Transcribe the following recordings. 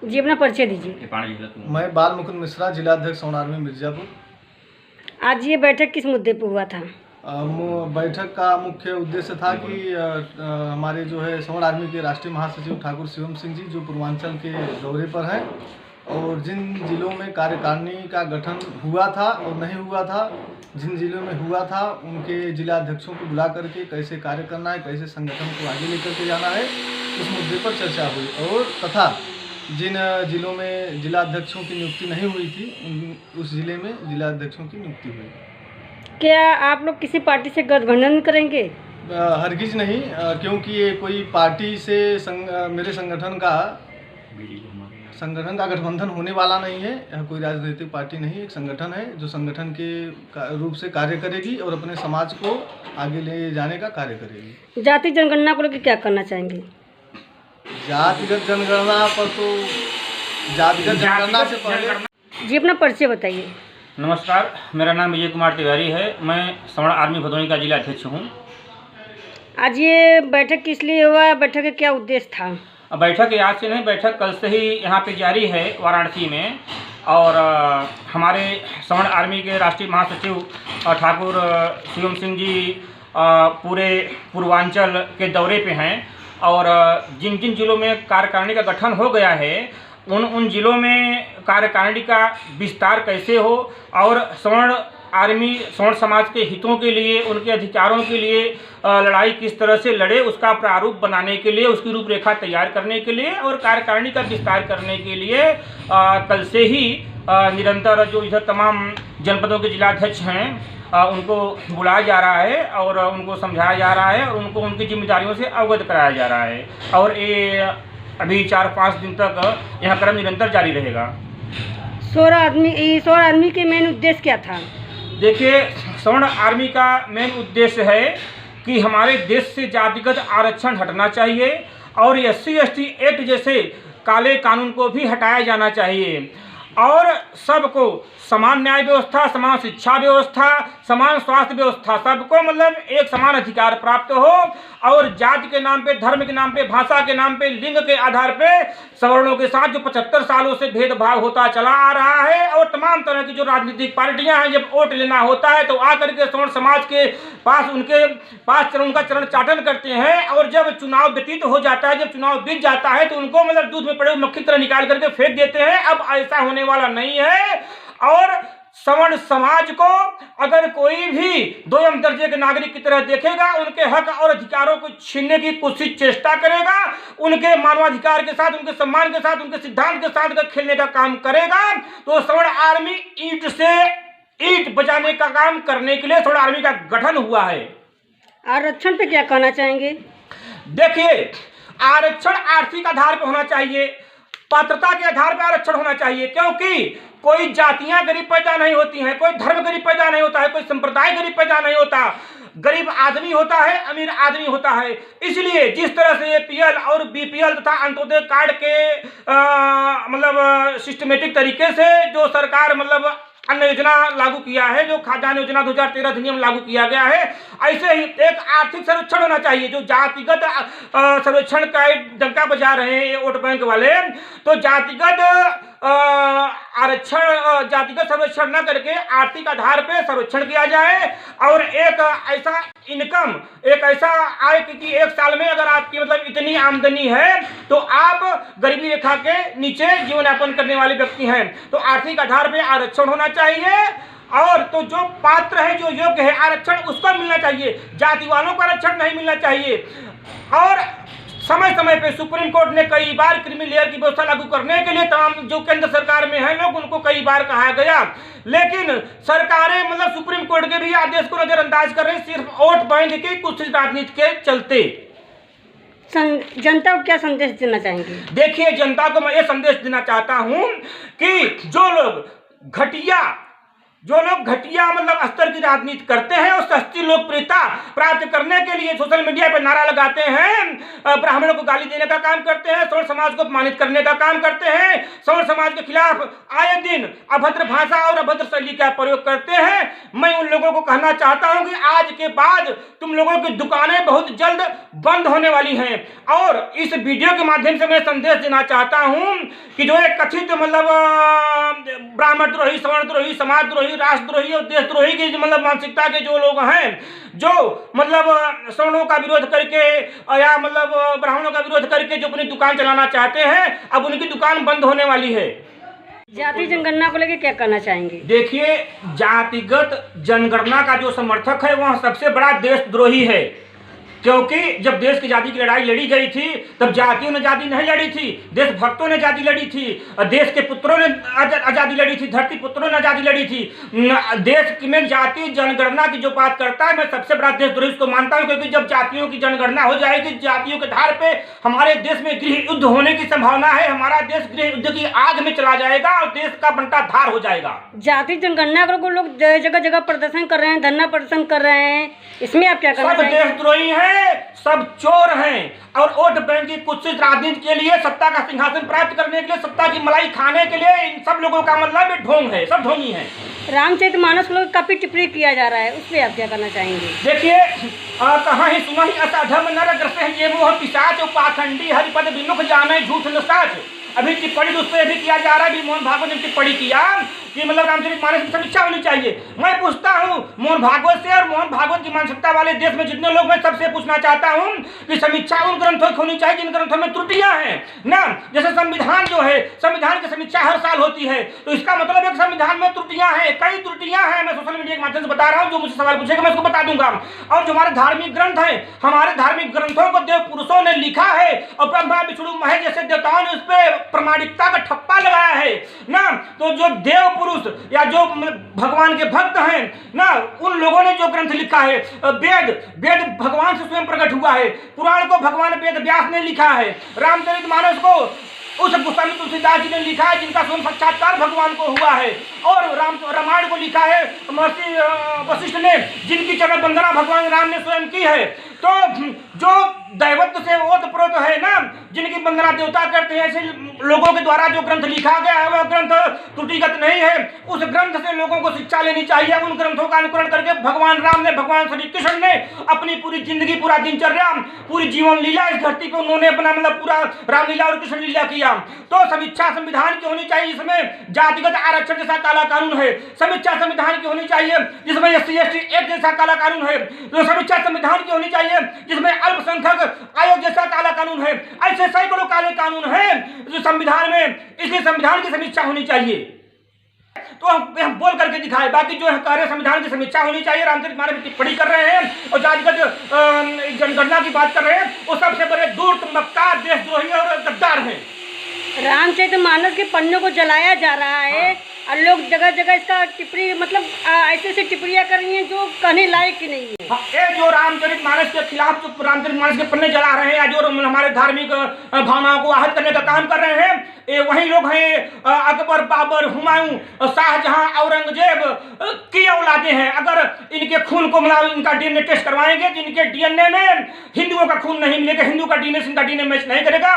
जी, अपना परिचय दीजिए। मैं बाल मुकुंद मिश्रा, जिला अध्यक्ष सवर्ण आर्मी मिर्जापुर। आज ये बैठक किस मुद्दे पर हुआ था? बैठक का मुख्य उद्देश्य था कि हमारे जो है सवर्ण आर्मी के राष्ट्रीय महासचिव ठाकुर शिवम सिंह जी जो पूर्वांचल के दौरे पर हैं और जिन जिलों में कार्यकारिणी का गठन हुआ था और नहीं हुआ था, जिन जिलों में हुआ था उनके जिला अध्यक्षों को बुला करके कैसे कार्य करना है, कैसे संगठन को आगे लेकर के जाना है, उस मुद्दे पर चर्चा हुई। और तथा जिन जिलों में जिला अध्यक्षों की नियुक्ति नहीं हुई थी उस जिले में जिला अध्यक्षों की नियुक्ति हुई। क्या आप लोग किसी पार्टी से गठबंधन करेंगे? हरगिज नहीं, क्योंकि ये कोई पार्टी से मेरे संगठन का गठबंधन होने वाला नहीं है। यह कोई राजनीतिक पार्टी नहीं, एक संगठन है जो संगठन के रूप से कार्य करेगी और अपने समाज को आगे ले जाने का कार्य करेगी। जाति जनगणना को लेकर क्या करना चाहेंगे? जातिगत जनगणना पर तो जातिगत जनगणना से पहले जी, अपना परिचय बताइए। नमस्कार, मेरा नाम विजय कुमार तिवारी है। मैं सवर्ण आर्मी भदोही का जिला अध्यक्ष हूँ। आज ये बैठक किस लिए हुआ? बैठक का क्या उद्देश्य था? बैठक आज से नहीं, बैठक कल से ही यहाँ पे जारी है वाराणसी में। और हमारे सवर्ण आर्मी के राष्ट्रीय महासचिव ठाकुर शिवम सिंह जी पूरे पूर्वांचल के दौरे पे हैं और जिन जिन जिलों में कार्यकारिणी का गठन हो गया है उन जिलों में कार्यकारिणी का विस्तार कैसे हो और सवर्ण आर्मी सवर्ण समाज के हितों के लिए, उनके अधिकारों के लिए लड़ाई किस तरह से लड़े, उसका प्रारूप बनाने के लिए, उसकी रूपरेखा तैयार करने के लिए और कार्यकारिणी का विस्तार करने के लिए कल से ही निरंतर जो इधर तमाम जनपदों के जिलाध्यक्ष हैं उनको बुलाया जा रहा है और उनको समझाया जा रहा है और उनको उनकी जिम्मेदारियों से अवगत कराया जा रहा है। और ये अभी 4-5 दिन तक यह क्रम निरंतर जारी रहेगा। सवर्ण आर्मी के मेन उद्देश्य क्या था? देखिए, सवर्ण आर्मी का मेन उद्देश्य है कि हमारे देश से जातिगत आरक्षण हटना चाहिए और SC/ST एक्ट जैसे काले कानून को भी हटाया जाना चाहिए और सबको समान न्याय व्यवस्था, समान शिक्षा व्यवस्था, समान स्वास्थ्य व्यवस्था, सबको मतलब एक समान अधिकार प्राप्त हो और जाति के नाम पे, धर्म के नाम पे, भाषा के नाम पे, लिंग के आधार पे सवर्णों के साथ जो 75 सालों से भेदभाव होता चला आ रहा है और तमाम तरह की जो राजनीतिक पार्टियां हैं जब वोट लेना होता है तो आकर के सवर्ण समाज के पास उनके पास उनका चरण चाटन करते हैं और जब चुनाव व्यतीत हो जाता है, जब चुनाव बीत जाता है तो उनको मतलब दूध में पड़े मक्खी तरह निकाल करके फेंक देते हैं। अब ऐसा होने वाला नहीं है और सवर्ण समाज को अगर कोई भी दोयम दर्जे के नागरिक की तरह देखेगा, उनके हक और अधिकारों को छीनने की कोशिश चेष्टा करेगा, उनके मानवाधिकार के साथ, उनके सम्मान के साथ, उनके सिद्धांत के साथ अगर खेलने का काम करेगा तो सवर्ण आर्मी ईंट से ईंट बजाने का काम करने के लिए सवर्ण आर्मी का गठन हुआ है। आरक्षण पे क्या कहना चाहेंगे? देखिए, आरक्षण आर्थिक आधार पर होना चाहिए, पात्रता के आधार पर आरक्षण होना चाहिए, क्योंकि कोई जातियां गरीब पैदा नहीं होती हैं, कोई धर्म गरीब पैदा नहीं होता है, कोई संप्रदाय गरीब पैदा नहीं होता। गरीब आदमी होता है, अमीर आदमी होता है। इसलिए जिस तरह से APL और BPL तथा अंत्योदय कार्ड के मतलब सिस्टमेटिक तरीके से जो सरकार मतलब अन्न योजना लागू किया है, जो खाद्यान्न योजना 2013 अधिनियम लागू किया गया है, ऐसे ही एक आर्थिक सर्वेक्षण होना चाहिए। जो जातिगत सर्वेक्षण का डंका बजा रहे हैं ये वोट बैंक वाले, तो जातिगत आरक्षण, जातिगत सर्वेक्षण न करके आर्थिक आधार पे सर्वेक्षण किया जाए और एक ऐसा इनकम, एक ऐसा आय कि एक साल में अगर आपकी मतलब इतनी आमदनी है तो आप गरीबी रेखा के नीचे जीवन यापन करने वाले व्यक्ति हैं, तो आर्थिक आधार पे आरक्षण होना चाहिए और तो जो पात्र है, जो योग्य है आरक्षण उसको मिलना चाहिए, जाति वालों को आरक्षण नहीं मिलना चाहिए। और समय समय पे सुप्रीम कोर्ट ने कई बार क्रीमी लेयर की व्यवस्था लागू करने के लिए तमाम जो केंद्र सरकार में है लोग उनको कई बार कहा गया, लेकिन सरकारें मतलब सुप्रीम कोर्ट के भी आदेश को नजरअंदाज कर रही सिर्फ वोट बैंक की कुछ राजनीति के चलते। जनता को क्या संदेश देना चाहेंगे? देखिए, जनता को मैं ये संदेश देना चाहता हूं कि जो लोग घटिया जो लोग घटिया मतलब स्तर की राजनीति करते हैं और सस्ती लोकप्रियता प्राप्त करने के लिए सोशल मीडिया पर नारा लगाते हैं, ब्राह्मणों को गाली देने का काम करते हैं, सवर्ण समाज को अपमानित करने का काम करते हैं, सवर्ण समाज के खिलाफ आए दिन अभद्र भाषा और अभद्र शैली का प्रयोग करते हैं, मैं उन लोगों को कहना चाहता हूं कि आज के बाद तुम लोगों की दुकानें बहुत जल्द बंद होने वाली हैं। और इस वीडियो के माध्यम से मैं संदेश देना चाहता हूं कि जो एक कथित मतलब ब्राह्मण द्रोही, सवर्ण द्रोही, समाज द्रोही, राष्ट्रद्रोही और देशद्रोही की मतलब मानसिकता के जो लोग हैं, जो मतलब सवर्णों का विरोध करके या मतलब ब्राह्मणों का विरोध करके जो अपनी दुकान चलाना चाहते हैं, अब उनकी दुकान बंद होने वाली है। जाति जनगणना को लेकर क्या कहना चाहेंगे? देखिए, जातिगत जनगणना का जो समर्थक है वह सबसे बड़ा देशद्रोही है, क्योंकि जब देश की आजादी की लड़ाई लड़ी गई थी तब जातियों ने आजादी नहीं लड़ी थी, देशभक्तों ने आजादी लड़ी थी, देश के पुत्रों ने आजादी लड़ी थी, धरती पुत्रों ने आजादी लड़ी थी। देश में जाति जनगणना की जो बात करता है, मैं सबसे बड़ा देशद्रोही को मानता हूं, क्योंकि जब जातियों की जनगणना हो जाएगी, जातियों के आधार पे हमारे देश में गृह युद्ध होने की संभावना है, हमारा देश गृह युद्ध की आग में चला जाएगा और देश का बंटा धार हो जाएगा। जाति जनगणना को लोग जगह जगह प्रदर्शन कर रहे हैं, धरना प्रदर्शन कर रहे हैं, इसमें आप क्या कहना चाहेंगे? सब देशद्रोही हैं, सब चोर हैं और वोट बैंक की कुत्सित राजनीति के लिए, सत्ता का सिंहासन प्राप्त करने के लिए, सत्ता की मलाई खाने के लिए इन सब लोगों का मतलब ढोंग है, सब ढोंगी हैं। रामचरितमानस को लोग काफी टिप्पणी किया जा रहा है, उस पर आप क्या कहना चाहेंगे? देखिए, कहाँ ही सुना ही असाधम नर ग्रस्त है ये वो पिशाच पाखंडी हरिपद विमुख जाने झूठ न साच। अभी टिप्पणी उस पर भी किया जा रहा है, मोहन भागवत ने टिप्पणी किया कि मतलब रामचरितमानस की समीक्षा होनी चाहिए। मैं पूछता हूँ मोहन भागवत से और मोहन भागवत की मानसिकता वाले देश में जितने लोग, मैं सबसे पूछना चाहता हूँ कि समीक्षा उन ग्रंथों की होनी चाहिए जिन ग्रंथों में त्रुटियां हैं ना। जैसे संविधान जो है, संविधान की समीक्षा हर साल होती है, तो इसका मतलब है कि संविधान में त्रुटियां हैं, कई त्रुटियां हैं। मैं सोशल मीडिया के माध्यम से बता रहा हूँ, जो मुझसे सवाल पूछेगा मैं उसको बता दूंगा। और जो हमारे धार्मिक ग्रंथ है, हमारे धार्मिक ग्रंथों को देव पुरुषों ने लिखा है और ब्रह्मा विष्णु महेश जैसे देवताओं ने उस पर प्रमाणिकता का ठप्पा लगाया है ना। तो जो देव पुरुष या जो भगवान के भक्त हैं ना, उन लोगों ने जो ग्रंथ लिखा है, वेद भगवान से स्वयं प्रकट हुआ है, पुराण को भगवान वेद व्यास ने लिखा है, रामचरितमानस को उस गोस्वामी तुलसीदास जी ने लिखा है जिनका स्वयं साक्षात्कार भगवान को हुआ है, और रामायण को लिखा है महर्षि वशिष्ठ ने, जिनकी चरण वंदना भगवान राम ने स्वयं की है। तो जो दैवत्व से ओतप्रोत है ना, जिनकी वंदना देवता करते हैं, ऐसे लोगों के द्वारा जो ग्रंथ लिखा गया है वह ग्रंथ त्रुटिगत नहीं है। उस ग्रंथ से लोगों को शिक्षा लेनी चाहिए। उन ग्रंथों का अनुकरण करके भगवान राम ने, भगवान श्री कृष्ण ने अपनी पूरी जिंदगी, पूरा दिनचर्या, पूरी जीवन लीला इस धरती पे उन्होंने अपना मतलब पूरा रामलीला और कृष्ण लीला किया। तो समीक्षा संविधान की होनी चाहिए जिसमें जातिगत आरक्षण जैसा काला कानून है, समीक्षा संविधान की होनी चाहिए जिसमें SC ST एक्ट जैसा काला कानून है, तो समीक्षा संविधान की होनी चाहिए जिसमें अल्पसंख्यक आयोग जैसा काला कानून है। ऐसे सैकड़ों काले कानून हैं जो संविधान में, इसलिए संविधान की समीक्षा होनी चाहिए। तो हम बोल करके दिखाए, बाकी जो कार्य संविधान की समीक्षा होनी चाहिए। रामचरितमानस में टिप्पणी कर रहे हैं और जातिगत जनगणना की बात कर रहे हैं, वो सबसे बड़े धूर्त, मक्कार, देशद्रोही और गद्दार हैं। रामचरितमानस के पन्नों को जलाया जा रहा है और लोग जगह जगह इसका टिप्पणी मतलब ऐसे ऐसे टिप्पणियां कर रही हैं जो कहने लायक ही नहीं है। ये जो रामचरितमानस के खिलाफ जो रामचरितमानस के पन्ने जला रहे हैं या जो हमारे धार्मिक भावनाओं को आहत करने का काम कर रहे हैं, ये वही लोग हैं अकबर, बाबर, हुमायूं, शाहजहां, औरंगजेब की औलादे हैं। अगर इनके खून को मतलब इनका DNA टेस्ट करवाएंगे तो इनके DNA में हिंदुओं का खून नहीं मिलेगा, हिंदू का DNA इनका DNA मैच नहीं करेगा।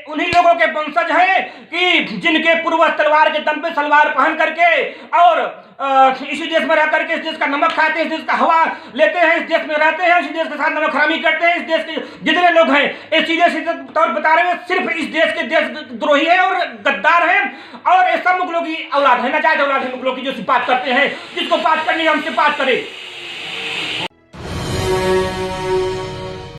उन्हीं लोगों के वंशज हैं कि जिनके पूर्वज तलवार के दम पे सलवार पहन करके और इसी देश में रह करके इस देश का नमक खाते हैं, इस देश का हवा लेते हैं, इस देश में रहते हैं, इस देश के साथ नमक हरामी करते हैं। इस देश के जितने लोग हैं ये सीधे तौर बता रहे हैं सिर्फ इस देश के देशद्रोही है और गद्दार हैं, और ये सब मुगलों की औलाद है, नाजायज औलाद है मुगलों की, जो बात करते हैं। जिसको बात करनी है हमसे बात करें।